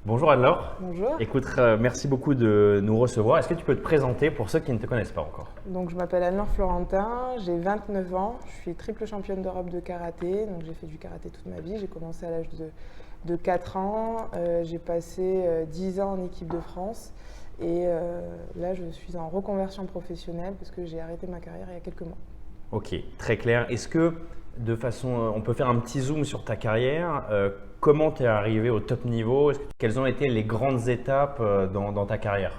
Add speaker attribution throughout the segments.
Speaker 1: Bonjour Anne-Laure.
Speaker 2: Bonjour,
Speaker 1: Écoute, merci beaucoup de nous recevoir. Est-ce que tu peux te présenter pour ceux qui ne te connaissent pas encore?
Speaker 2: donc je m'appelle Anne-Laure Florentin, j'ai 29 ans, je suis triple championne d'Europe de karaté, donc j'ai fait du karaté toute ma vie, j'ai commencé à l'âge de 4 ans, j'ai passé 10 ans en équipe de France et là je suis en reconversion professionnelle parce que j'ai arrêté ma carrière il y a quelques mois.
Speaker 1: Ok, très clair. Est-ce que de façon, on peut faire un petit zoom sur ta carrière? Comment tu es arrivé au top niveau? Quelles ont été les grandes étapes dans ta carrière?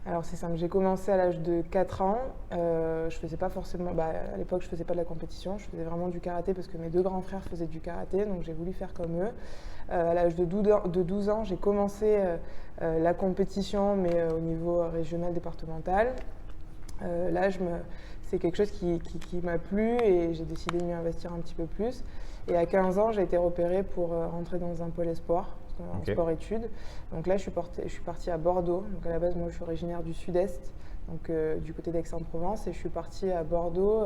Speaker 2: Alors c'est simple, j'ai commencé à l'âge de 4 ans, je faisais pas forcément, à l'époque je faisais pas de la compétition, je faisais vraiment du karaté parce que mes deux grands frères faisaient du karaté, donc j'ai voulu faire comme eux. À l'âge de 12 ans, j'ai commencé la compétition, mais au niveau régional départemental. Là, c'est quelque chose qui m'a plu et j'ai décidé de m'y investir un petit peu plus. Et à 15 ans, j'ai été repérée pour rentrer dans un pôle espoir, en
Speaker 1: Ok.
Speaker 2: sport-études. Donc là, je suis partie à Bordeaux. Donc à la base, moi, je suis originaire du sud-est, donc du côté d'Aix-en-Provence. Et je suis partie à Bordeaux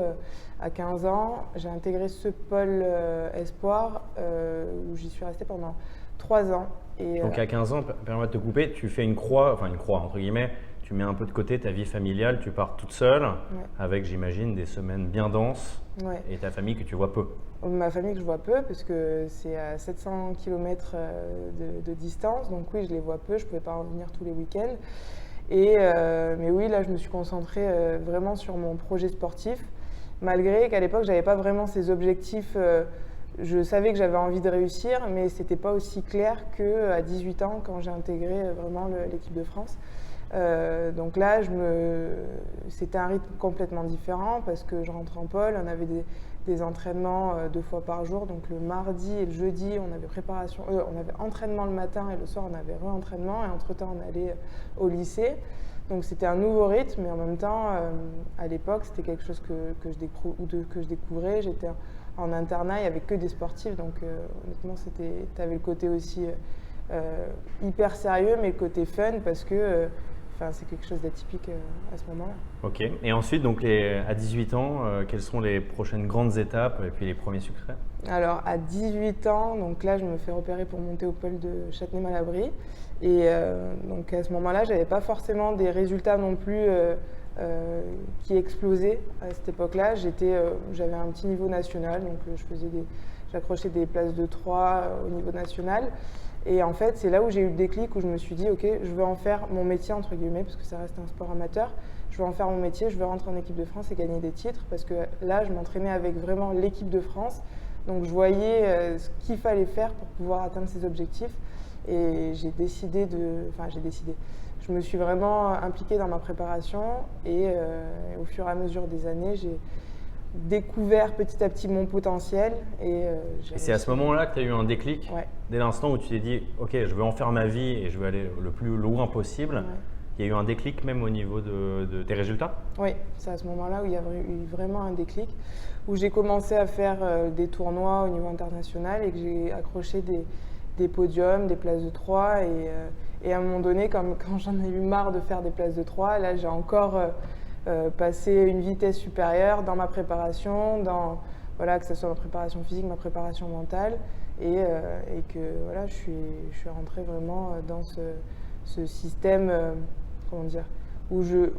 Speaker 2: à 15 ans. J'ai intégré ce pôle espoir où j'y suis restée pendant 3 ans. Et,
Speaker 1: Donc à 15 ans, permets-moi de te couper, tu fais une croix, enfin une croix entre guillemets, tu mets un peu de côté ta vie familiale, tu pars toute seule,
Speaker 2: ouais,
Speaker 1: avec j'imagine des semaines bien denses,
Speaker 2: ouais.
Speaker 1: et ta famille que tu vois peu.
Speaker 2: Ma famille que je vois peu parce que c'est à 700 km de distance, donc oui, je les vois peu, je ne pouvais pas en venir tous les week-ends. Mais oui, là, je me suis concentrée vraiment sur mon projet sportif, malgré qu'à l'époque, je n'avais pas vraiment ces objectifs. Je savais que j'avais envie de réussir, mais ce n'était pas aussi clair qu'à 18 ans, quand j'ai intégré vraiment l'équipe de France. Donc là, c'était un rythme complètement différent parce que je rentre en pôle, on avait des entraînements 2 fois par jour, donc le mardi et le jeudi, on avait entraînement le matin et le soir, on avait re-entraînement et entre-temps, on allait au lycée. Donc c'était un nouveau rythme, mais en même temps, à l'époque, c'était quelque chose que je découvrais. J'étais en internat, il n'y avait que des sportifs, donc honnêtement, tu avais le côté aussi hyper sérieux, mais le côté fun parce que c'est quelque chose d'atypique à ce moment-là.
Speaker 1: Ok. Et ensuite, donc à 18 ans, quelles sont les prochaines grandes étapes et puis les premiers succès?
Speaker 2: Alors à 18 ans, donc là je me fais repérer pour monter au pôle de Châtenay-Malabry. Et donc à ce moment-là, j'avais pas forcément des résultats non plus qui explosaient à cette époque-là. J'avais un petit niveau national, donc j'accrochais des places de 3 au niveau national. Et en fait, c'est là où j'ai eu le déclic, où je me suis dit, ok, je veux en faire mon métier, entre guillemets, parce que ça reste un sport amateur. Je veux en faire mon métier, je veux rentrer en équipe de France et gagner des titres, parce que là, je m'entraînais avec vraiment l'équipe de France. Donc je voyais ce qu'il fallait faire pour pouvoir atteindre ces objectifs. Et je me suis vraiment impliquée dans ma préparation et au fur et à mesure des années, j'ai découvert petit à petit mon potentiel. Et
Speaker 1: C'est à ce moment-là que tu as eu un déclic,
Speaker 2: Ouais.
Speaker 1: dès l'instant où tu t'es dit, ok, je veux en faire ma vie et je veux aller le plus loin possible.
Speaker 2: Ouais.
Speaker 1: Il y a eu un déclic même au niveau de tes résultats?
Speaker 2: Oui, c'est à ce moment-là où il y a eu vraiment un déclic, où j'ai commencé à faire des tournois au niveau international et que j'ai accroché des podiums, des places de 3. Et à un moment donné, quand j'en ai eu marre de faire des places de 3, là j'ai encore passé une vitesse supérieure dans ma préparation, que ce soit ma préparation physique, ma préparation mentale, et que voilà, je suis rentrée vraiment dans ce système, comment dire, où je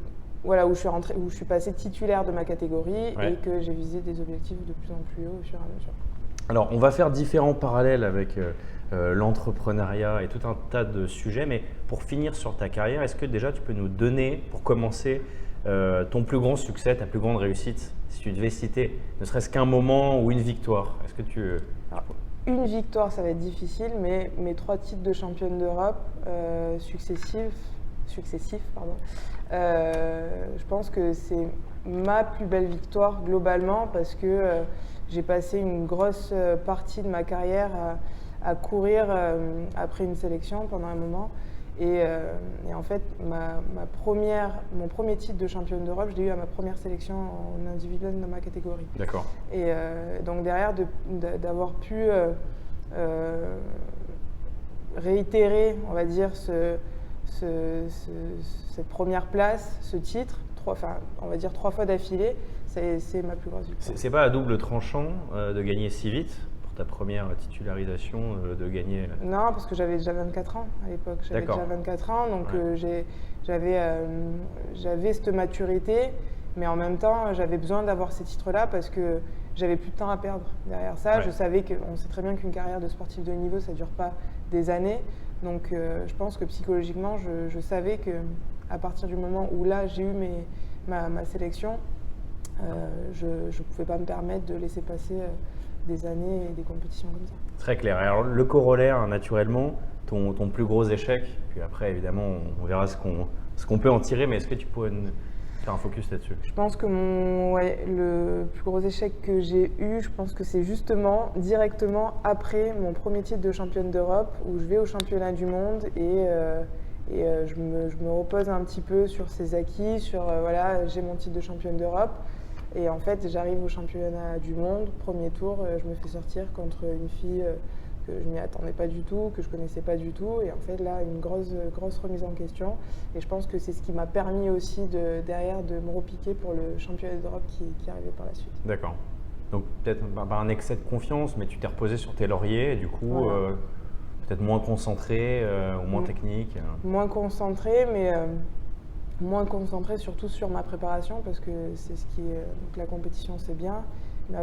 Speaker 2: suis passée titulaire de ma catégorie.
Speaker 1: Ouais.
Speaker 2: Et que j'ai visé des objectifs de plus en plus haut au fur et à mesure.
Speaker 1: Alors, on va faire différents parallèles avec l'entrepreneuriat et tout un tas de sujets, mais pour finir sur ta carrière, est-ce que déjà tu peux nous donner, pour commencer, ton plus grand succès, ta plus grande réussite, si tu devais citer ne serait-ce qu'un moment ou une victoire? Est-ce que
Speaker 2: Alors, une victoire, ça va être difficile, mais mes 3 titres de championne d'Europe successifs, pardon, je pense que c'est ma plus belle victoire globalement parce que j'ai passé une grosse partie de ma carrière à courir après une sélection pendant un moment. Et en fait, mon premier titre de championne d'Europe, je l'ai eu à ma première sélection en individuel dans ma catégorie.
Speaker 1: D'accord.
Speaker 2: Et donc derrière, d'avoir pu réitérer, on va dire, cette première place, ce titre, on va dire 3 fois d'affilée, c'est ma plus grosse victoire.
Speaker 1: C'est pas à double tranchant de gagner si vite pour ta première titularisation de gagner?
Speaker 2: Non, parce que j'avais déjà 24 ans à l'époque. J'avais
Speaker 1: D'accord.
Speaker 2: déjà 24 ans, donc
Speaker 1: Ouais.
Speaker 2: j'avais cette maturité, mais en même temps, j'avais besoin d'avoir ces titres-là parce que j'avais plus de temps à perdre. Derrière ça,
Speaker 1: Ouais.
Speaker 2: je savais on sait très bien qu'une carrière de sportif de haut niveau, ça ne dure pas des années. Donc, je pense que psychologiquement, je savais que à partir du moment où là, j'ai eu ma sélection, je ne pouvais pas me permettre de laisser passer des années et des compétitions comme ça.
Speaker 1: Très clair. Alors, le corollaire, hein, naturellement, ton plus gros échec, puis après, évidemment, on verra ce qu'on peut en tirer, mais est-ce que tu pourrais faire un focus là-dessus?
Speaker 2: Je pense que le plus gros échec que j'ai eu, je pense que c'est justement directement après mon premier titre de championne d'Europe où je vais au championnat du monde et je me repose un petit peu sur ces acquis, sur voilà, j'ai mon titre de championne d'Europe. Et en fait, j'arrive au championnat du monde, premier tour, je me fais sortir contre une fille que je m'y attendais pas du tout, que je connaissais pas du tout. Et en fait, là, une grosse remise en question. Et je pense que c'est ce qui m'a permis aussi derrière de me repiquer pour le championnat d'Europe qui arrivait par la suite.
Speaker 1: D'accord. Donc, peut-être pas un excès de confiance, mais tu t'es reposé sur tes lauriers, et du coup,
Speaker 2: Voilà.
Speaker 1: peut-être moins concentré ou moins technique.
Speaker 2: Moins concentré, mais moins concentré surtout sur ma préparation parce que c'est ce qui est. Donc la compétition, c'est bien. Mais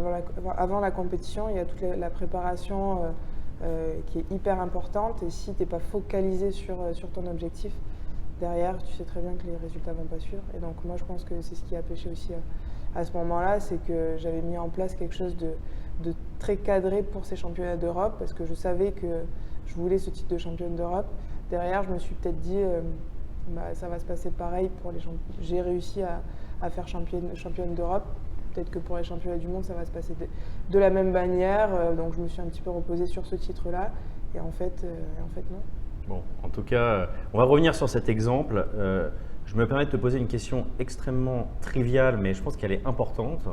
Speaker 2: avant la compétition, il y a toute la préparation qui est hyper importante. Et si tu n'es pas focalisé sur ton objectif, derrière, tu sais très bien que les résultats ne vont pas suivre. Et donc, moi, je pense que c'est ce qui a pêché aussi à ce moment-là, c'est que j'avais mis en place quelque chose de très cadré pour ces championnats d'Europe parce que je savais que je voulais ce titre de championne d'Europe. Derrière, je me suis peut-être dit, ça va se passer pareil pour les championnats. J'ai réussi à faire championne d'Europe. Peut-être que pour les championnats du monde, ça va se passer de la même manière. Donc, je me suis un petit peu reposée sur ce titre-là. Et en fait, non.
Speaker 1: Bon, en tout cas, on va revenir sur cet exemple. Je me permets de te poser une question extrêmement triviale, mais je pense qu'elle est importante.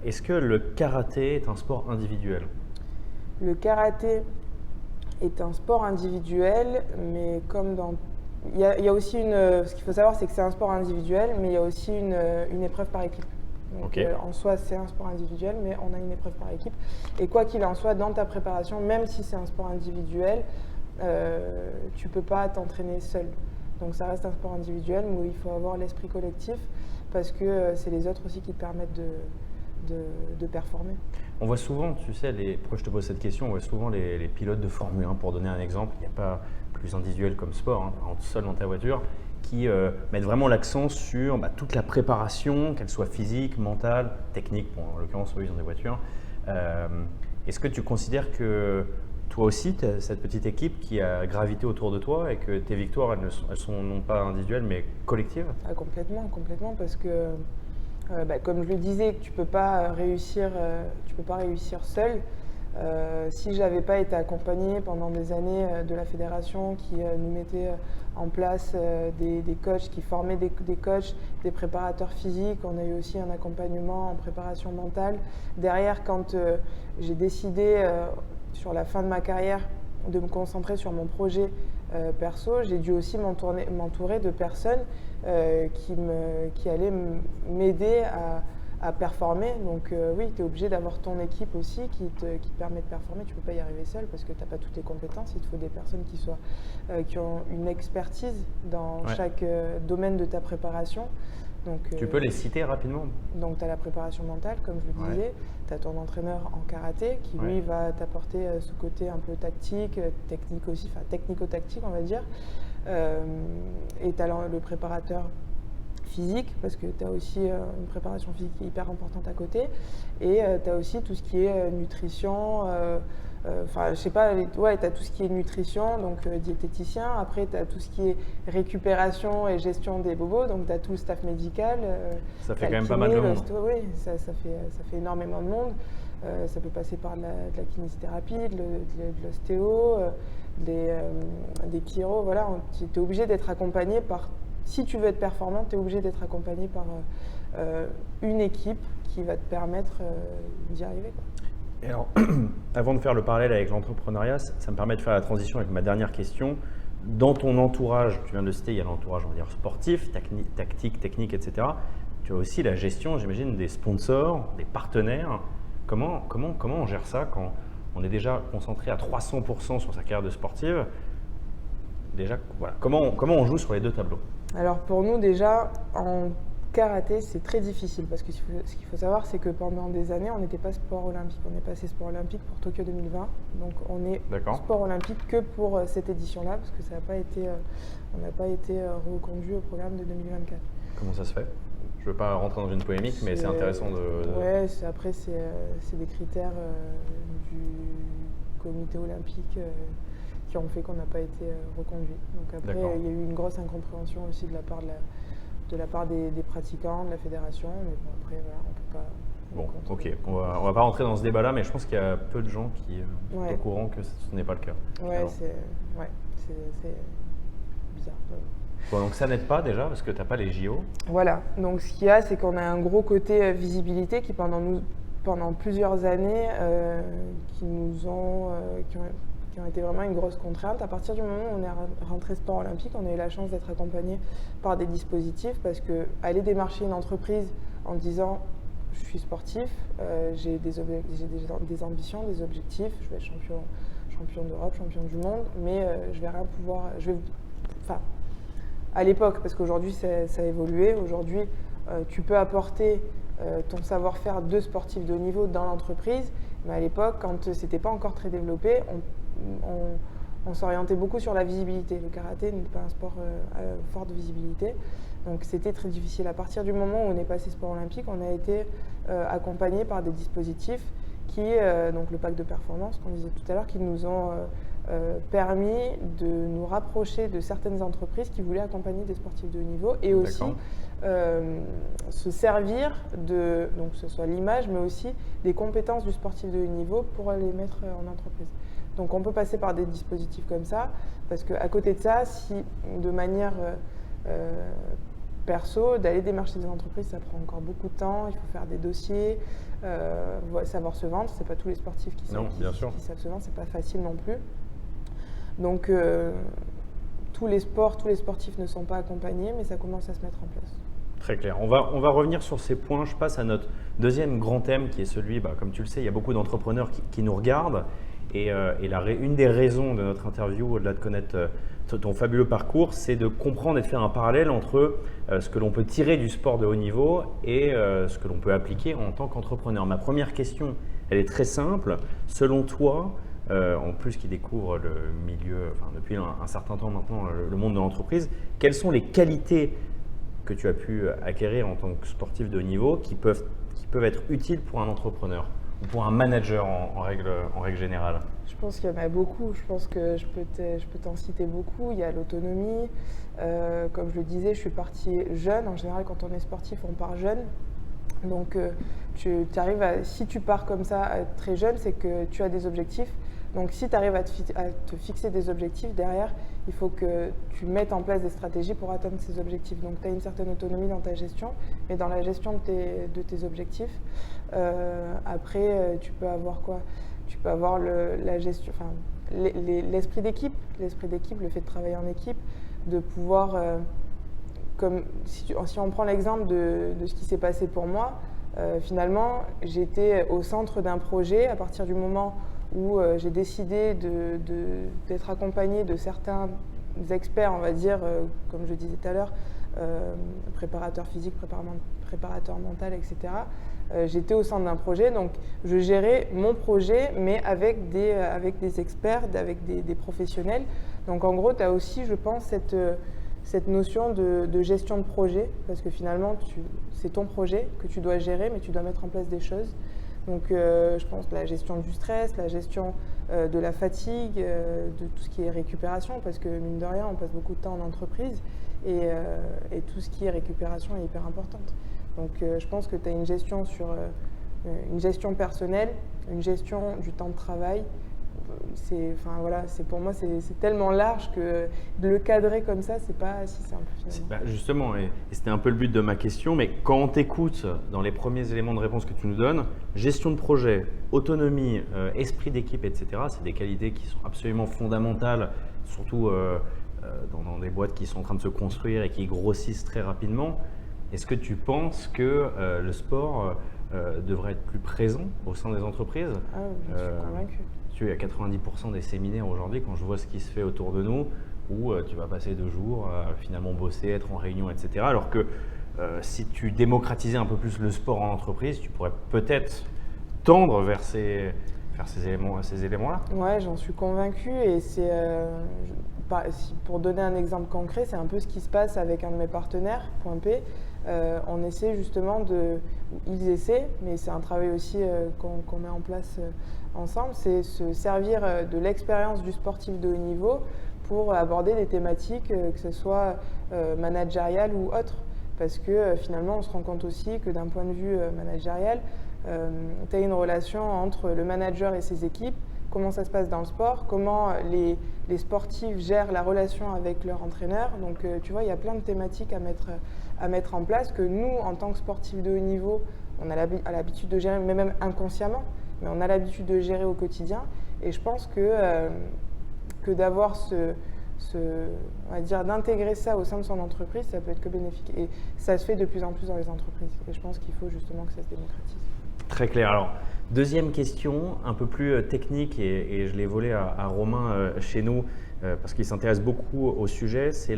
Speaker 1: Est-ce que le karaté est un sport individuel?
Speaker 2: Le karaté est un sport individuel, mais comme dans... Il y a aussi ce qu'il faut savoir, c'est que c'est un sport individuel, mais il y a aussi une épreuve par équipe. Donc,
Speaker 1: Ok.
Speaker 2: en soi, c'est un sport individuel, mais on a une épreuve par équipe. Et quoi qu'il en soit, dans ta préparation, même si c'est un sport individuel, tu ne peux pas t'entraîner seul. Donc ça reste un sport individuel où il faut avoir l'esprit collectif parce que c'est les autres aussi qui te permettent de performer.
Speaker 1: On voit souvent, tu sais, pourquoi je te pose cette question, on voit souvent les pilotes de Formule 1, pour donner un exemple, il n'y a pas plus individuel comme sport, hein, par exemple, seul dans ta voiture, qui mettent vraiment l'accent sur toute la préparation, qu'elle soit physique, mentale, technique, bon, en l'occurrence, eux, ils ont des voitures. Est-ce que tu considères que toi aussi, tu as cette petite équipe qui a gravité autour de toi et que tes victoires, elles sont non pas individuelles, mais collectives?
Speaker 2: Ah, complètement, parce que, comme je le disais, tu peux pas réussir seul. Si j'avais pas été accompagnée pendant des années de la fédération qui nous mettait en place des coachs, qui formaient des coachs, des préparateurs physiques, on a eu aussi un accompagnement en préparation mentale. Derrière, quand j'ai décidé sur la fin de ma carrière de me concentrer sur mon projet perso, j'ai dû aussi m'entourer de personnes qui allaient m'aider à performer. Donc oui, tu es obligé d'avoir ton équipe aussi qui te permet de performer. Tu ne peux pas y arriver seul parce que tu n'as pas toutes les compétences. Il te faut des personnes qui ont une expertise dans chaque domaine de ta préparation. Donc,
Speaker 1: tu peux les citer rapidement?
Speaker 2: Donc tu as la préparation mentale, comme je le disais. Tu as ton entraîneur en karaté qui lui va t'apporter ce côté un peu tactique, technique aussi, enfin technico-tactique on va dire. Et tu as le préparateur physique, parce que tu as aussi une préparation physique hyper importante à côté. Et tu as aussi tout ce qui est nutrition, je sais pas, tu as tout ce qui est nutrition, donc diététicien. Après, tu as tout ce qui est récupération et gestion des bobos, donc tu as tout le staff médical.
Speaker 1: Ça fait quand même pas mal de monde.
Speaker 2: Oui, ça fait énormément de monde. Ça peut passer par de la kinésithérapie, de l'ostéo, des chiro. Voilà, tu es obligé d'être accompagné par... Si tu veux être performant, tu es obligé d'être accompagné par une équipe qui va te permettre d'y arriver, quoi.
Speaker 1: Et alors, avant de faire le parallèle avec l'entrepreneuriat, ça me permet de faire la transition avec ma dernière question. Dans ton entourage, tu viens de le citer, il y a l'entourage, on va dire, sportif, tactique, technique, etc. Tu as aussi la gestion, j'imagine, des sponsors, des partenaires. Comment on gère ça quand on est déjà concentré à 300% sur sa carrière de sportive. Déjà, voilà. Comment on joue sur les deux tableaux?
Speaker 2: Alors pour nous déjà, en karaté, c'est très difficile parce que ce qu'il faut savoir, c'est que pendant des années, on n'était pas sport olympique. On est passé sport olympique pour Tokyo 2020. Donc on est sport olympique que pour cette édition-là parce que ça n'a pas été, on n'a pas été reconduit au programme de 2024.
Speaker 1: Comment ça se fait? Je ne veux pas rentrer dans une polémique, mais c'est intéressant de…
Speaker 2: Ouais, après c'est des critères du comité olympique qui ont fait qu'on n'a pas été reconduit. Donc après, il y a eu une grosse incompréhension aussi de la part des pratiquants, de la fédération, mais bon, après, voilà, on peut pas…
Speaker 1: Bon, ok, on va pas rentrer dans ce débat-là, mais je pense qu'il y a peu de gens qui sont au courant que ce n'est pas le cas.
Speaker 2: Ouais, c'est bizarre.
Speaker 1: Bon, donc ça n'aide pas déjà, parce que tu n'as pas les JO.
Speaker 2: Voilà, donc ce qu'il y a, c'est qu'on a un gros côté visibilité qui pendant plusieurs années, qui ont été vraiment une grosse contrainte. À partir du moment où on est rentré sport olympique, on a eu la chance d'être accompagné par des dispositifs parce que aller démarcher une entreprise en disant je suis sportif, j'ai des ambitions, des objectifs, je vais être champion d'Europe, champion du monde, mais je vais rien pouvoir… à l'époque, parce qu'aujourd'hui ça a évolué, aujourd'hui tu peux apporter ton savoir-faire de sportif de haut niveau dans l'entreprise, mais à l'époque, quand c'était pas encore très développé, on s'orientait beaucoup sur la visibilité. Le karaté n'est pas un sport à forte visibilité, donc c'était très difficile. À partir du moment où on est passé sport olympique, on a été accompagné par des dispositifs donc le pack de performance qu'on disait tout à l'heure, qui nous ont permis de nous rapprocher de certaines entreprises qui voulaient accompagner des sportifs de haut niveau et aussi se servir donc que ce soit l'image, mais aussi des compétences du sportif de haut niveau pour les mettre en entreprise. Donc on peut passer par des dispositifs comme ça, parce qu'à côté de ça, si de manière perso, d'aller démarcher des entreprises, ça prend encore beaucoup de temps, il faut faire des dossiers, savoir se vendre, c'est pas tous les sportifs qui savent se vendre, c'est pas facile non plus. Donc tous les sportifs ne sont pas accompagnés, mais ça commence à se mettre en place.
Speaker 1: Très clair. On va revenir sur ces points. Je passe à notre deuxième grand thème qui est celui, comme tu le sais, il y a beaucoup d'entrepreneurs qui nous regardent. Et une des raisons de notre interview, au-delà de connaître ton fabuleux parcours, c'est de comprendre et de faire un parallèle entre ce que l'on peut tirer du sport de haut niveau et ce que l'on peut appliquer en tant qu'entrepreneur. Ma première question, elle est très simple. Selon toi, en plus qui découvre le milieu, depuis un certain temps maintenant, le monde de l'entreprise, quelles sont les qualités que tu as pu acquérir en tant que sportif de haut niveau qui peuvent être utiles pour un entrepreneur ou pour un manager en règle générale?
Speaker 2: Je pense qu'il y en a beaucoup. Je pense que je peux t'en citer beaucoup. Il y a l'autonomie. Comme je le disais, je suis partie jeune. En général, quand on est sportif, on part jeune. Donc, si tu pars comme ça très jeune, c'est que tu as des objectifs. Donc, si tu arrives à te fixer des objectifs, derrière, il faut que tu mettes en place des stratégies pour atteindre ces objectifs. Donc, tu as une certaine autonomie dans ta gestion, mais dans la gestion de tes objectifs. Après, tu peux avoir quoi? Tu peux avoir la gestion, l'esprit d'équipe, le fait de travailler en équipe, de pouvoir, comme si on prend l'exemple de ce qui s'est passé pour moi, finalement, j'étais au centre d'un projet à partir du moment où j'ai décidé d'être accompagnée de certains experts, on va dire, comme je disais tout à l'heure, préparateur physique, préparateur mental, etc. J'étais au centre d'un projet, donc je gérais mon projet, mais avec des experts, avec des professionnels. Donc en gros, tu as aussi, je pense, cette notion de gestion de projet, parce que finalement, c'est ton projet que tu dois gérer, mais tu dois mettre en place des choses. Donc je pense la gestion du stress, la gestion de la fatigue, de tout ce qui est récupération, parce que mine de rien, on passe beaucoup de temps en entreprise et tout ce qui est récupération est hyper importante. Donc je pense que tu as une gestion une gestion personnelle, une gestion du temps de travail. Pour moi, c'est tellement large que de le cadrer comme ça, c'est pas si simple finalement.
Speaker 1: Justement, et c'était un peu le but de ma question, mais quand on t'écoute dans les premiers éléments de réponse que tu nous donnes, gestion de projet, autonomie, esprit d'équipe, etc., c'est des qualités qui sont absolument fondamentales, surtout dans des boîtes qui sont en train de se construire et qui grossissent très rapidement. Est-ce que tu penses que le sport devrait être plus présent au sein des entreprises?
Speaker 2: Je suis convaincue.
Speaker 1: qu'il y a 90% des séminaires aujourd'hui, quand je vois ce qui se fait autour de nous, où tu vas passer 2 jours à finalement bosser, être en réunion, etc. Alors que si tu démocratisais un peu plus le sport en entreprise, tu pourrais peut-être tendre vers ces éléments-là.
Speaker 2: Ouais, j'en suis convaincue et pour donner un exemple concret, c'est un peu ce qui se passe avec un de mes partenaires, Point P. On essaie justement ils essaient, mais c'est un travail aussi qu'on met en place ensemble, c'est se servir de l'expérience du sportif de haut niveau pour aborder des thématiques, que ce soit managériales ou autres. Parce que finalement, on se rend compte aussi que d'un point de vue managérial, tu as une relation entre le manager et ses équipes, comment ça se passe dans le sport, comment les sportifs gèrent la relation avec leur entraîneur. Donc tu vois, il y a plein de thématiques à mettre en place que nous, en tant que sportifs de haut niveau, on a l'habitude de gérer, mais même inconsciemment, mais on a l'habitude de gérer au quotidien. Et je pense que d'avoir on va dire, d'intégrer ça au sein de son entreprise, ça peut être que bénéfique. Et ça se fait de plus en plus dans les entreprises. Et je pense qu'il faut justement que ça se démocratise.
Speaker 1: Très clair. Alors, deuxième question, un peu plus technique, et je l'ai volée à Romain chez nous, parce qu'il s'intéresse beaucoup au sujet. C'est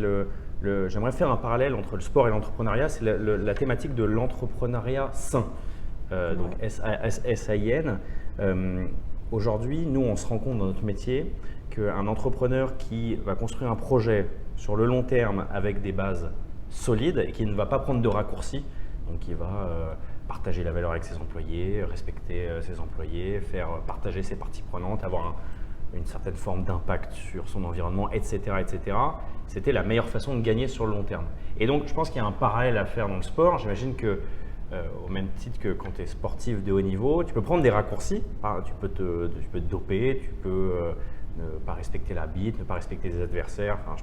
Speaker 1: j'aimerais faire un parallèle entre le sport et l'entrepreneuriat. C'est la thématique de l'entrepreneuriat sain, donc SAIN. Aujourd'hui, nous, on se rend compte dans notre métier qu'un entrepreneur qui va construire un projet sur le long terme avec des bases solides et qui ne va pas prendre de raccourcis, donc qui va partager la valeur avec ses employés, respecter ses employés, faire partager ses parties prenantes, avoir une certaine forme d'impact sur son environnement, etc., etc. C'était la meilleure façon de gagner sur le long terme. Et donc, je pense qu'il y a un parallèle à faire dans le sport. J'imagine que au même titre que quand tu es sportif de haut niveau, tu peux prendre des raccourcis, tu peux te doper, tu peux ne pas respecter l'arbitre, ne pas respecter les adversaires. Enfin,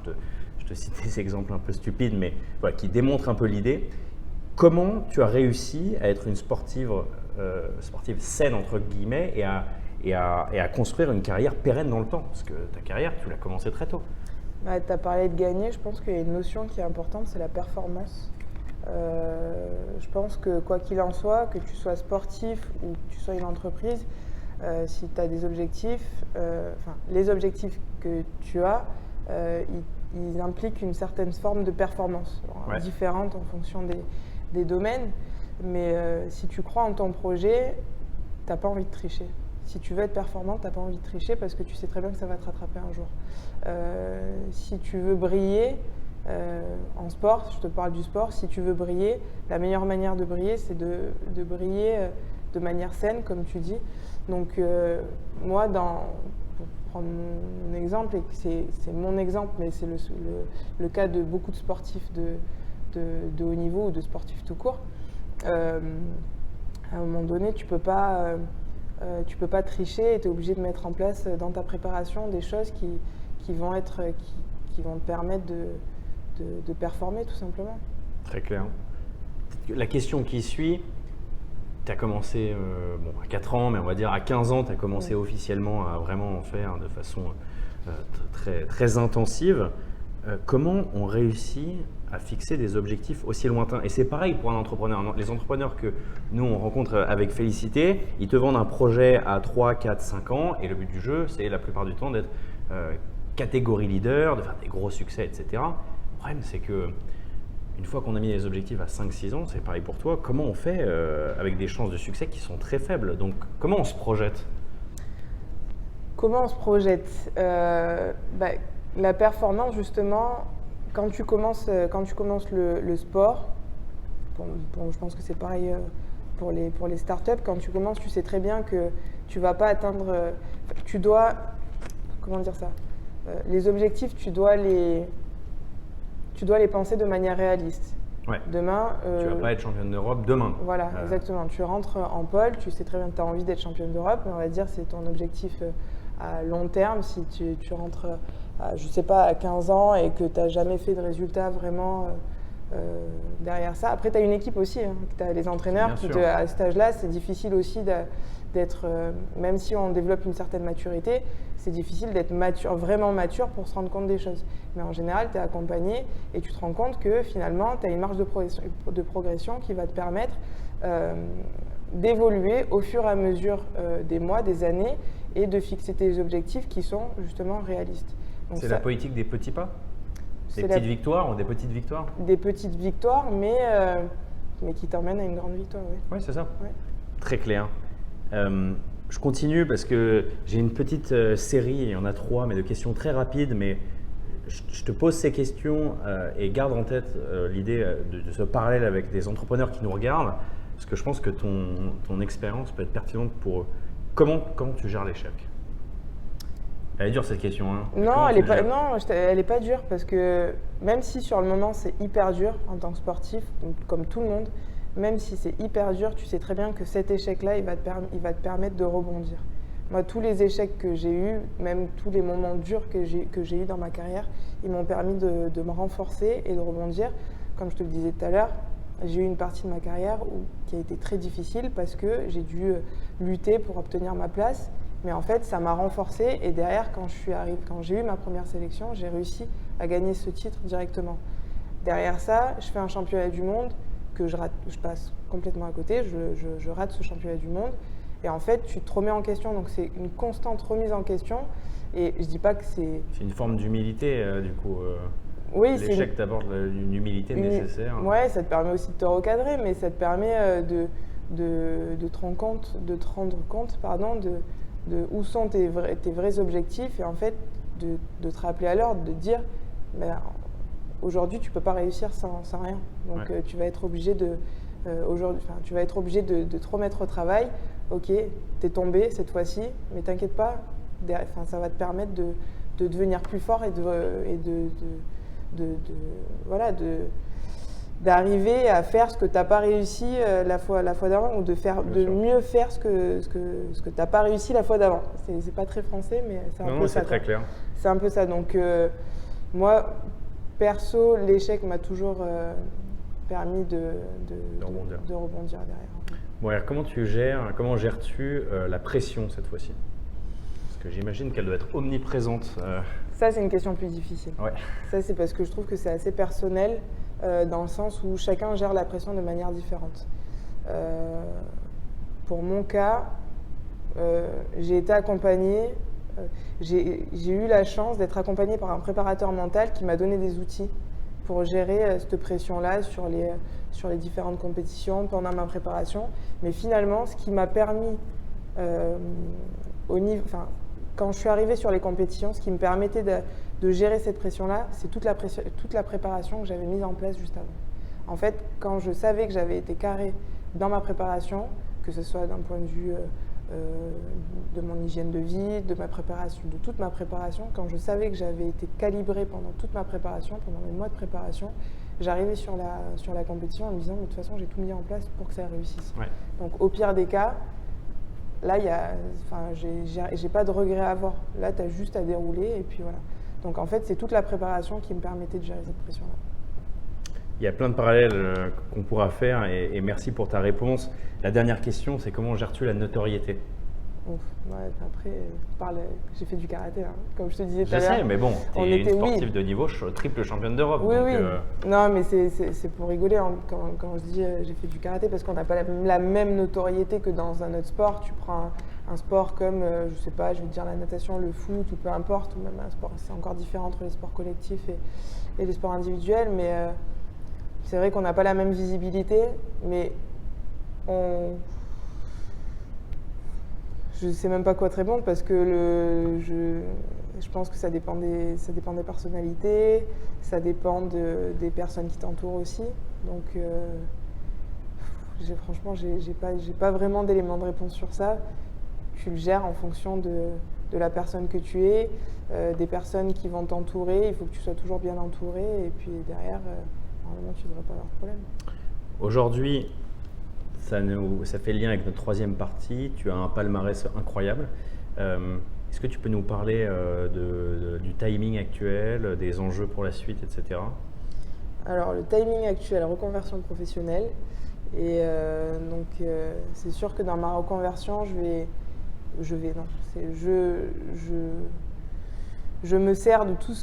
Speaker 1: je te cite des exemples un peu stupides, mais voilà, qui démontrent un peu l'idée. Comment tu as réussi à être une sportive saine, entre guillemets, et à construire une carrière pérenne dans le temps? Parce que ta carrière, tu l'as commencé très tôt.
Speaker 2: Tu as parlé de gagner, je pense qu'il y a une notion qui est importante, c'est la performance. Je pense que quoi qu'il en soit, que tu sois sportif ou que tu sois une entreprise, si tu as des objectifs, les objectifs que tu as, ils impliquent une certaine forme de performance, différente en fonction des domaines. Mais si tu crois en ton projet, tu n'as pas envie de tricher. Si tu veux être performant, tu n'as pas envie de tricher parce que tu sais très bien que ça va te rattraper un jour. Si tu veux briller, en sport, je te parle du sport, si tu veux briller, la meilleure manière de briller, c'est de briller de manière saine, comme tu dis. Donc moi, pour prendre mon exemple, et c'est mon exemple, mais c'est le cas de beaucoup de sportifs de haut niveau ou de sportifs tout court, à un moment donné, tu peux pas tricher et tu es obligé de mettre en place dans ta préparation des choses qui vont te permettre de performer tout simplement.
Speaker 1: Très clair. La question qui suit, tu as commencé à 4 ans, mais on va dire à 15 ans, tu as commencé officiellement à vraiment en faire de façon très, très intensive. Comment on réussit à fixer des objectifs aussi lointains? Et c'est pareil pour un entrepreneur. Les entrepreneurs que nous, on rencontre avec Félicité, ils te vendent un projet à 3, 4, 5 ans et le but du jeu, c'est la plupart du temps d'être catégorie leader, de faire des gros succès, etc. Le problème, c'est que une fois qu'on a mis les objectifs à 5-6 ans, c'est pareil pour toi, comment on fait avec des chances de succès qui sont très faibles? Donc, comment on se projette?
Speaker 2: Comment on se projette? La performance, justement, quand tu commences le sport, je pense que c'est pareil pour les startups, quand tu commences, tu sais très bien que tu ne vas pas atteindre… tu dois… Comment dire ça? Les objectifs, tu dois les penser de manière réaliste.
Speaker 1: Ouais.
Speaker 2: Demain…
Speaker 1: tu ne vas pas être championne d'Europe demain.
Speaker 2: Voilà, exactement. Tu rentres en pôle, tu sais très bien que tu as envie d'être championne d'Europe, mais on va dire que c'est ton objectif à long terme. Si tu rentres, je ne sais pas, à 15 ans et que tu n'as jamais fait de résultats vraiment derrière ça. Après, tu as une équipe aussi. Tu as les entraîneurs qui, à cet âge-là, c'est difficile aussi d'être, même si on développe une certaine maturité, c'est difficile d'être vraiment mature pour se rendre compte des choses. Mais en général, tu es accompagné et tu te rends compte que finalement, tu as une marge de progression qui va te permettre d'évoluer au fur et à mesure des mois, des années, et de fixer tes objectifs qui sont justement réalistes.
Speaker 1: C'est la politique des petits pas? Des
Speaker 2: c'est
Speaker 1: petites victoires ou des petites victoires?
Speaker 2: des petites victoires, mais qui t'emmènent à une grande victoire. Oui,
Speaker 1: Oui, c'est ça.
Speaker 2: Ouais.
Speaker 1: Très clair. Je continue parce que j'ai une petite série, il y en a 3, mais de questions très rapides. Mais je te pose ces questions et garde en tête l'idée de ce parallèle avec des entrepreneurs qui nous regardent, parce que je pense que ton expérience peut être pertinente pour eux. Comment tu gères l'échec? Elle est dure cette question. Hein.
Speaker 2: Non, elle est pas dure parce que même si sur le moment c'est hyper dur en tant que sportif, comme tout le monde, même si c'est hyper dur, tu sais très bien que cet échec-là, il va te permettre de rebondir. Moi, tous les échecs que j'ai eus, même tous les moments durs que j'ai eus dans ma carrière, ils m'ont permis de me renforcer et de rebondir. Comme je te le disais tout à l'heure, j'ai eu une partie de ma carrière qui a été très difficile parce que j'ai dû lutter pour obtenir ma place. Mais en fait, ça m'a renforcée et derrière, quand j'ai eu ma première sélection, j'ai réussi à gagner ce titre directement. Derrière ça, je fais un championnat du monde que je passe complètement à côté, je rate ce championnat du monde. Et en fait, tu te remets en question, donc c'est une constante remise en question. Et je dis pas que c'est…
Speaker 1: C'est une forme d'humilité, du coup.
Speaker 2: Oui,
Speaker 1: l'échec t'apporte une humilité nécessaire.
Speaker 2: Ouais, ça te permet aussi de te recadrer, mais ça te permet de te rendre compte, de où sont tes vrais objectifs et en fait de te rappeler à l'ordre, de dire aujourd'hui tu peux pas réussir sans rien. Donc
Speaker 1: Ouais.
Speaker 2: tu vas être obligé de te remettre au travail. Ok, t'es tombé cette fois-ci, mais t'inquiète pas, ça va te permettre de devenir plus fort et d'arriver à faire ce que tu n'as pas réussi la fois d'avant ou de mieux faire ce que tu n'as pas réussi la fois d'avant. C'est pas très français, mais c'est un peu ça.
Speaker 1: C'est très clair.
Speaker 2: C'est un peu ça. Donc moi, perso, l'échec m'a toujours permis de rebondir derrière.
Speaker 1: Bon, alors, comment gères-tu la pression cette fois-ci? Parce que j'imagine qu'elle doit être omniprésente.
Speaker 2: Ça, c'est une question plus difficile.
Speaker 1: Ouais.
Speaker 2: Ça, c'est parce que je trouve que c'est assez personnel dans le sens où chacun gère la pression de manière différente. Pour mon cas, j'ai été accompagnée, j'ai eu la chance d'être accompagnée par un préparateur mental qui m'a donné des outils pour gérer cette pression-là sur les différentes compétitions pendant ma préparation. Mais finalement, ce qui m'a permis quand je suis arrivée sur les compétitions, ce qui me permettait de gérer cette pression-là, c'est toute la préparation que j'avais mise en place juste avant. En fait, quand je savais que j'avais été carrée dans ma préparation, que ce soit d'un point de vue de mon hygiène de vie, de toute ma préparation, quand je savais que j'avais été calibrée pendant toute ma préparation, pendant mes mois de préparation, j'arrivais sur la compétition en me disant, mais de toute façon, j'ai tout mis en place pour que ça réussisse.
Speaker 1: Ouais.
Speaker 2: Donc, au pire des cas, là, j'ai pas de regret à avoir. Là, tu as juste à dérouler et puis voilà. Donc en fait, c'est toute la préparation qui me permettait de gérer cette pression-là.
Speaker 1: Il y a plein de parallèles qu'on pourra faire et merci pour ta réponse. La dernière question, c'est comment gères-tu la notoriété?
Speaker 2: Ouais, après, j'ai fait du karaté, hein. Comme je te disais tout à l'heure.
Speaker 1: Je sais, mais bon, tu es une sportive de niveau, triple championne d'Europe.
Speaker 2: Oui,
Speaker 1: donc,
Speaker 2: oui. Non, mais c'est pour rigoler hein, quand je dis j'ai fait du karaté parce qu'on n'a pas la même notoriété que dans un autre sport. Tu prends un sport comme, je sais pas, je vais te dire la natation, le foot ou peu importe, ou même un sport, c'est encore différent entre les sports collectifs et les sports individuels, mais c'est vrai qu'on n'a pas la même visibilité, mais je ne sais même pas quoi te répondre parce que je pense que ça dépend des personnalités, ça dépend des personnes qui t'entourent aussi. Donc, franchement, j'ai pas vraiment d'éléments de réponse sur ça. Tu le gères en fonction de la personne que tu es, des personnes qui vont t'entourer. Il faut que tu sois toujours bien entouré et puis derrière, normalement, tu ne devrais pas avoir de problème.
Speaker 1: Aujourd'hui, ça fait lien avec notre troisième partie. Tu as un palmarès incroyable. Est-ce que tu peux nous parler du timing actuel, des enjeux pour la suite, etc.
Speaker 2: Alors, le timing actuel, reconversion professionnelle. Et c'est sûr que dans ma reconversion, je me sers de tout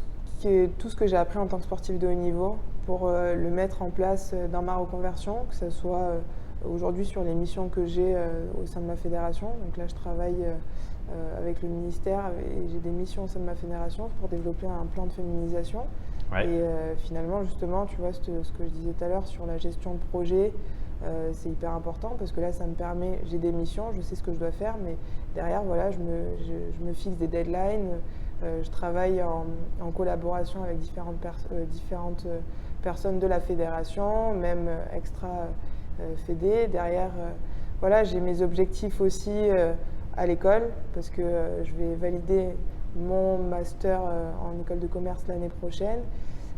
Speaker 2: ce que j'ai appris en tant que sportif de haut niveau pour le mettre en place dans ma reconversion, que ce soit aujourd'hui sur les missions que j'ai au sein de ma fédération. Donc là, je travaille avec le ministère et j'ai des missions au sein de ma fédération pour développer un plan de féminisation.
Speaker 1: Ouais.
Speaker 2: Et finalement, justement, tu vois, ce que je disais tout à l'heure sur la gestion de projet, c'est hyper important parce que là, ça me permet, j'ai des missions, je sais ce que je dois faire, mais derrière, voilà, je me fixe des deadlines, je travaille en collaboration avec différentes personnes de la fédération, même extra-fédé. Derrière, voilà, j'ai mes objectifs aussi à l'école parce que je vais valider mon master en école de commerce l'année prochaine.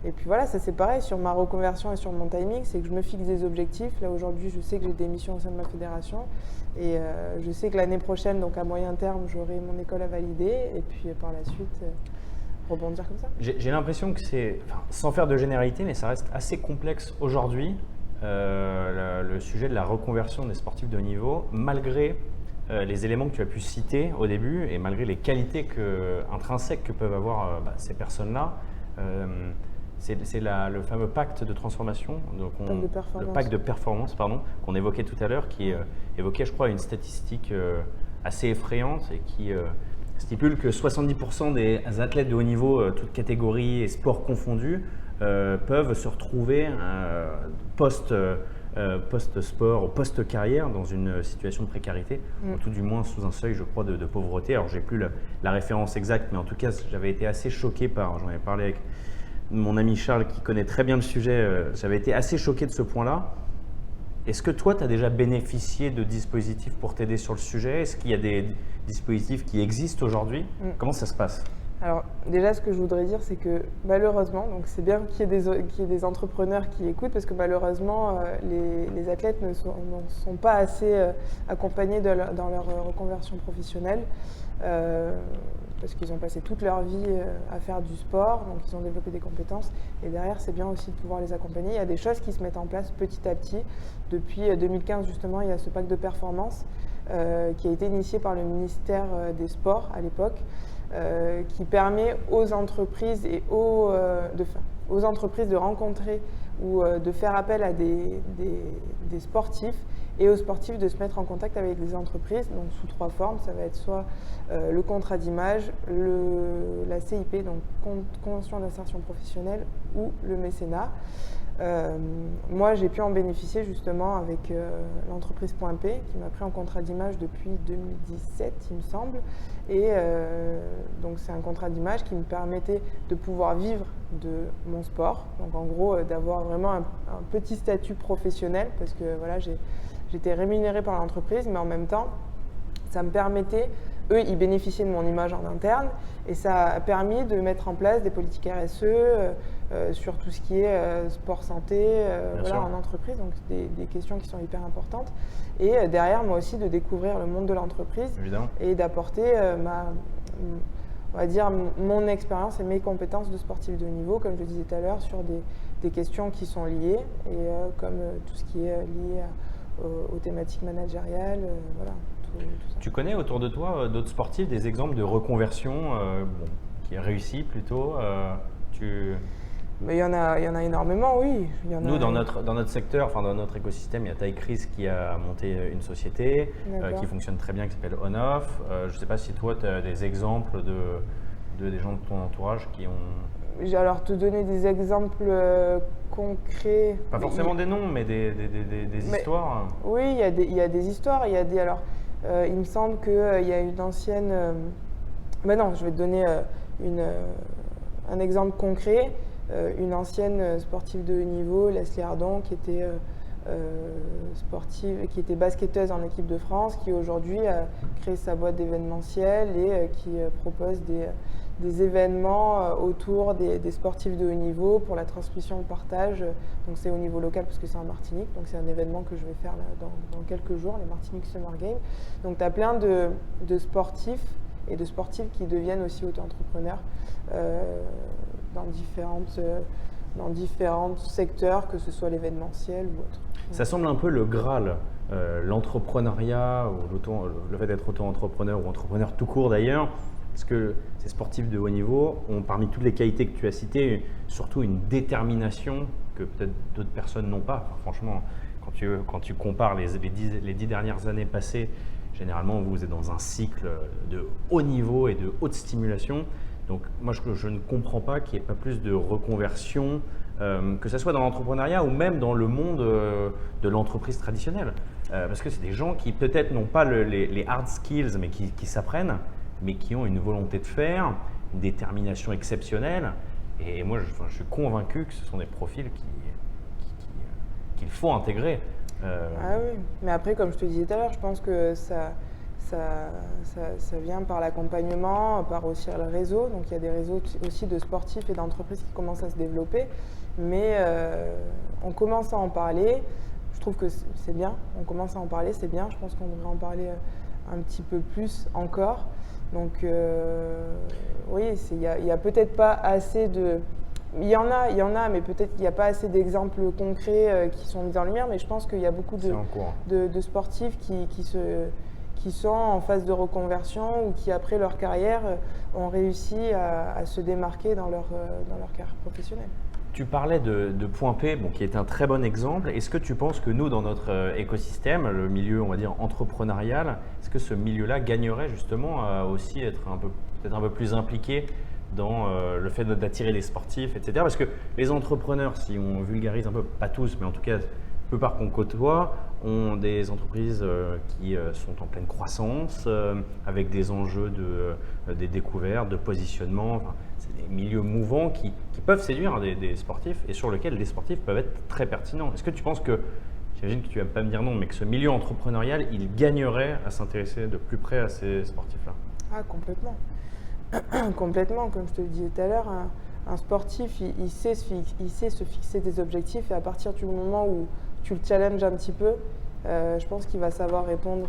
Speaker 2: Et puis voilà, ça c'est pareil sur ma reconversion et sur mon timing, c'est que je me fixe des objectifs. Là aujourd'hui, je sais que j'ai des missions au sein de ma fédération et je sais que l'année prochaine, donc à moyen terme, j'aurai mon école à valider et puis par la suite, rebondir comme ça.
Speaker 1: J'ai l'impression que c'est, enfin, sans faire de généralité, mais ça reste assez complexe aujourd'hui, le sujet de la reconversion des sportifs de haut niveau, malgré les éléments que tu as pu citer au début et malgré les qualités intrinsèques que peuvent avoir ces personnes-là. C'est le fameux pacte de transformation, donc le pacte de performance qu'on évoquait tout à l'heure, qui évoquait, je crois, une statistique assez effrayante et qui stipule que 70% des athlètes de haut niveau, toutes catégories et sports confondus, peuvent se retrouver post-sport ou post-carrière dans une situation de précarité, ou tout du moins sous un seuil, je crois, de pauvreté. Alors, j'ai plus la référence exacte, mais en tout cas, j'avais été assez choqué j'en avais parlé avec mon ami Charles qui connaît très bien le sujet, j'avais été assez choqué de ce point-là. Est-ce que toi, tu as déjà bénéficié de dispositifs pour t'aider sur le sujet? Est-ce qu'il y a des dispositifs qui existent aujourd'hui? Comment ça se passe?
Speaker 2: Alors déjà, ce que je voudrais dire, c'est que malheureusement, donc c'est bien qu'il y ait des entrepreneurs qui écoutent, parce que malheureusement, les athlètes ne sont pas assez accompagnés dans leur reconversion professionnelle, parce qu'ils ont passé toute leur vie à faire du sport, donc ils ont développé des compétences, et derrière, c'est bien aussi de pouvoir les accompagner. Il y a des choses qui se mettent en place petit à petit. Depuis 2015, justement, il y a ce pacte de performance qui a été initié par le ministère des Sports à l'époque, qui permet aux entreprises et aux entreprises de rencontrer ou de faire appel à des sportifs, et aux sportifs de se mettre en contact avec des entreprises, donc sous 3 formes. Ça va être soit le contrat d'image, la CIP, donc convention d'insertion professionnelle, ou le mécénat. Moi, j'ai pu en bénéficier justement avec l'entreprise Point P, qui m'a pris en contrat d'image depuis 2017, il me semble. Et donc, c'est un contrat d'image qui me permettait de pouvoir vivre de mon sport. Donc, en gros, d'avoir vraiment un petit statut professionnel, parce que voilà, j'étais rémunérée par l'entreprise, mais en même temps, ça me permettait, eux, ils bénéficiaient de mon image en interne, et ça a permis de mettre en place des politiques RSE sur tout ce qui est sport santé voilà, en entreprise, donc des questions qui sont hyper importantes. Et derrière, moi aussi, de découvrir le monde de l'entreprise et d'apporter on va dire, mon expérience et mes compétences de sportif de haut niveau, comme je le disais tout à l'heure, sur des questions qui sont liées, et comme tout ce qui est lié aux thématiques managériales, voilà. Tout ça.
Speaker 1: Tu connais autour de toi d'autres sportifs, des exemples de reconversion qui a réussi plutôt
Speaker 2: Mais il y en a énormément, oui.
Speaker 1: Nous, dans notre secteur, enfin dans notre écosystème, il y a Taïkris qui a monté une société qui fonctionne très bien, qui s'appelle On-Off. Je ne sais pas si toi, tu as des exemples des gens de ton entourage qui ont…
Speaker 2: Alors, te donner des exemples concrets…
Speaker 1: Pas forcément des noms, mais des histoires.
Speaker 2: Oui, il y a des histoires. Alors, il me semble qu'il y a une ancienne… non, je vais te donner un exemple concret. Une ancienne sportive de haut niveau, Leslie Ardon, qui était sportive, qui était basketteuse en équipe de France, qui aujourd'hui a créé sa boîte d'événementiel et qui propose des événements autour des sportifs de haut niveau pour la transmission, le partage. Donc c'est au niveau local parce que c'est en Martinique, donc c'est un événement que je vais faire là, dans quelques jours, les Martinique Summer Games. Donc tu as plein de sportifs et de sportives qui deviennent aussi auto-entrepreneurs dans différents secteurs, que ce soit l'événementiel ou autre.
Speaker 1: Ça semble un peu le Graal, l'entrepreneuriat, ou le fait d'être auto-entrepreneur ou entrepreneur tout court d'ailleurs, parce que ces sportifs de haut niveau ont, parmi toutes les qualités que tu as citées, surtout une détermination que peut-être d'autres personnes n'ont pas. Enfin, franchement, quand tu compares les 10 dernières années passées, généralement, vous êtes dans un cycle de haut niveau et de haute stimulation. Donc, moi, je ne comprends pas qu'il n'y ait pas plus de reconversion, que ce soit dans l'entrepreneuriat ou même dans le monde de l'entreprise traditionnelle. Parce que c'est des gens qui peut-être n'ont pas les hard skills, mais qui s'apprennent, mais qui ont une volonté de faire, une détermination exceptionnelle. Et moi, je suis convaincu que ce sont des profils qu'il faut intégrer.
Speaker 2: Ah oui, mais après, comme je te disais tout à l'heure, je pense que ça vient par l'accompagnement, par aussi le réseau. Donc il y a des réseaux aussi de sportifs et d'entreprises qui commencent à se développer. Mais on commence à en parler. Je trouve que c'est bien. On commence à en parler, c'est bien. Je pense qu'on devrait en parler un petit peu plus encore. Donc oui, il n'y a peut-être pas assez de... Il y en a, mais peut-être qu'il n'y a pas assez d'exemples concrets qui sont mis en lumière. Mais je pense qu'il y a beaucoup de sportifs qui sont en phase de reconversion ou qui, après leur carrière, ont réussi à se démarquer dans leur carrière professionnelle.
Speaker 1: Tu parlais de Point P, qui est un très bon exemple. Est-ce que tu penses que nous, dans notre écosystème, le milieu, on va dire, entrepreneurial, est-ce que ce milieu-là gagnerait justement à aussi être peut-être un peu plus impliqué dans le fait d'attirer des sportifs, etc. Parce que les entrepreneurs, si on vulgarise un peu, pas tous, mais en tout cas, peu par qu'on côtoie, ont des entreprises qui sont en pleine croissance, avec des enjeux des découvertes, de positionnement. Enfin, c'est des milieux mouvants qui peuvent séduire des sportifs et sur lesquels les sportifs peuvent être très pertinents. Est-ce que tu penses que, j'imagine que tu ne vas pas me dire non, mais que ce milieu entrepreneurial, il gagnerait à s'intéresser de plus près à ces sportifs-là?
Speaker 2: Ah, complètement. Complètement, comme je te le disais tout à l'heure, un sportif, il sait se fixer des objectifs et à partir du moment où tu le challenges un petit peu, je pense qu'il va savoir répondre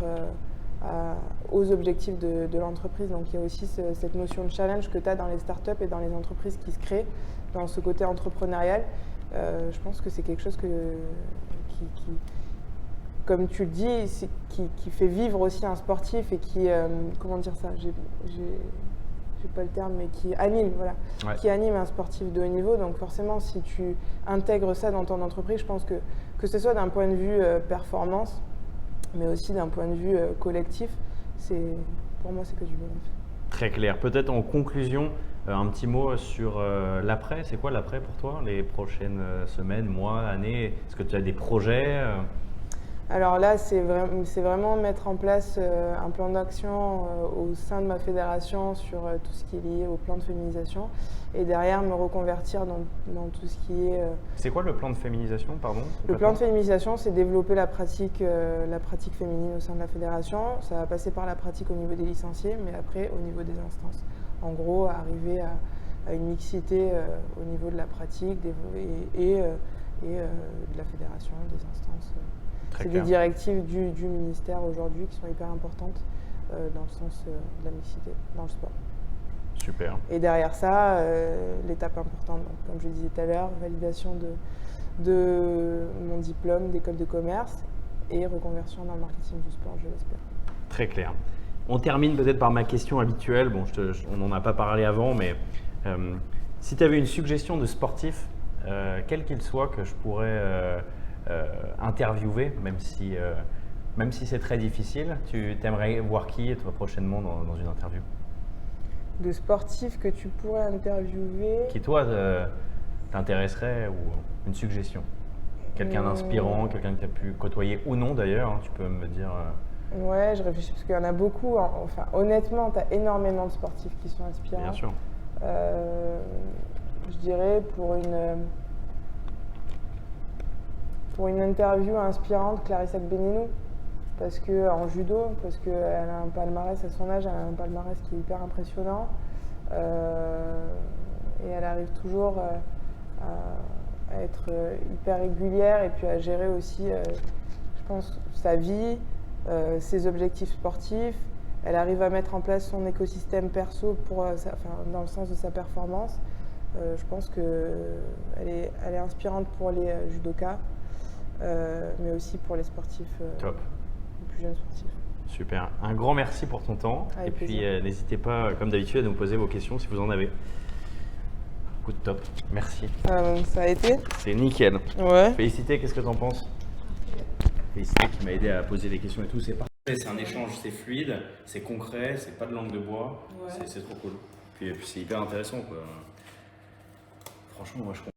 Speaker 2: aux objectifs de l'entreprise. Donc il y a aussi cette notion de challenge que tu as dans les startups et dans les entreprises qui se créent, dans ce côté entrepreneurial. Je pense que c'est quelque chose qui comme tu le dis, qui fait vivre aussi un sportif et qui, comment dire ça, j'ai pas le terme, mais qui anime, voilà,
Speaker 1: ouais.
Speaker 2: Qui anime un sportif de haut niveau. Donc forcément, si tu intègres ça dans ton entreprise, je pense que ce soit d'un point de vue performance, mais aussi d'un point de vue collectif, pour moi, c'est que du bénéfice.
Speaker 1: Très clair. Peut-être en conclusion, un petit mot sur l'après. C'est quoi l'après pour toi, les prochaines semaines, mois, années? Est-ce que tu as des projets
Speaker 2: Alors là, c'est vraiment mettre en place un plan d'action au sein de ma fédération sur tout ce qui est lié au plan de féminisation et derrière me reconvertir dans tout ce qui est…
Speaker 1: C'est quoi le plan de féminisation, pardon?
Speaker 2: Le plan de féminisation, c'est développer la pratique féminine au sein de la fédération. Ça va passer par la pratique au niveau des licenciés, mais après au niveau des instances. En gros, arriver à une mixité au niveau de la pratique et de la fédération, des instances. C'est des directives du ministère aujourd'hui qui sont hyper importantes dans le sens de la mixité dans le sport.
Speaker 1: Super.
Speaker 2: Et derrière ça, l'étape importante, donc, comme je le disais tout à l'heure, validation de mon diplôme d'école de commerce et reconversion dans le marketing du sport, je l'espère.
Speaker 1: Très clair. On termine peut-être par ma question habituelle. Bon, on n'en a pas parlé avant, mais si tu avais une suggestion de sportif, quel qu'il soit, que je pourrais interviewer, même si c'est très difficile, tu aimerais voir qui toi prochainement dans une interview?
Speaker 2: De sportifs que tu pourrais interviewer.
Speaker 1: Qui toi t'intéresserait ou une suggestion? Quelqu'un d'inspirant, quelqu'un que tu as pu côtoyer ou non d'ailleurs, hein, tu peux me dire.
Speaker 2: Ouais, je réfléchis parce qu'il y en a beaucoup. Enfin, honnêtement, tu as énormément de sportifs qui sont inspirants.
Speaker 1: Bien sûr.
Speaker 2: Je dirais pour une interview inspirante, Clarissa Benenou, parce que en judo, parce qu'elle a un palmarès à son âge, elle a un palmarès qui est hyper impressionnant, et elle arrive toujours à être hyper régulière et puis à gérer aussi, je pense, sa vie, ses objectifs sportifs. Elle arrive à mettre en place son écosystème perso dans le sens de sa performance. Je pense qu'elle est inspirante pour les judokas. Mais aussi pour les sportifs,
Speaker 1: Top.
Speaker 2: Les plus jeunes sportifs.
Speaker 1: Super. Un grand merci pour ton temps.
Speaker 2: Avec
Speaker 1: et puis
Speaker 2: plaisir.
Speaker 1: N'hésitez pas, comme d'habitude, à nous poser vos questions si vous en avez. Écoute, top. Merci.
Speaker 2: Ça a été.
Speaker 1: C'est nickel.
Speaker 2: Ouais.
Speaker 1: Félicité, qu'est-ce que tu en penses? Félicité qui m'a aidé à poser les questions et tout. C'est parfait, c'est un échange, c'est fluide, c'est concret, c'est pas de langue de bois, c'est trop cool. Puis c'est hyper intéressant quoi. Franchement, moi je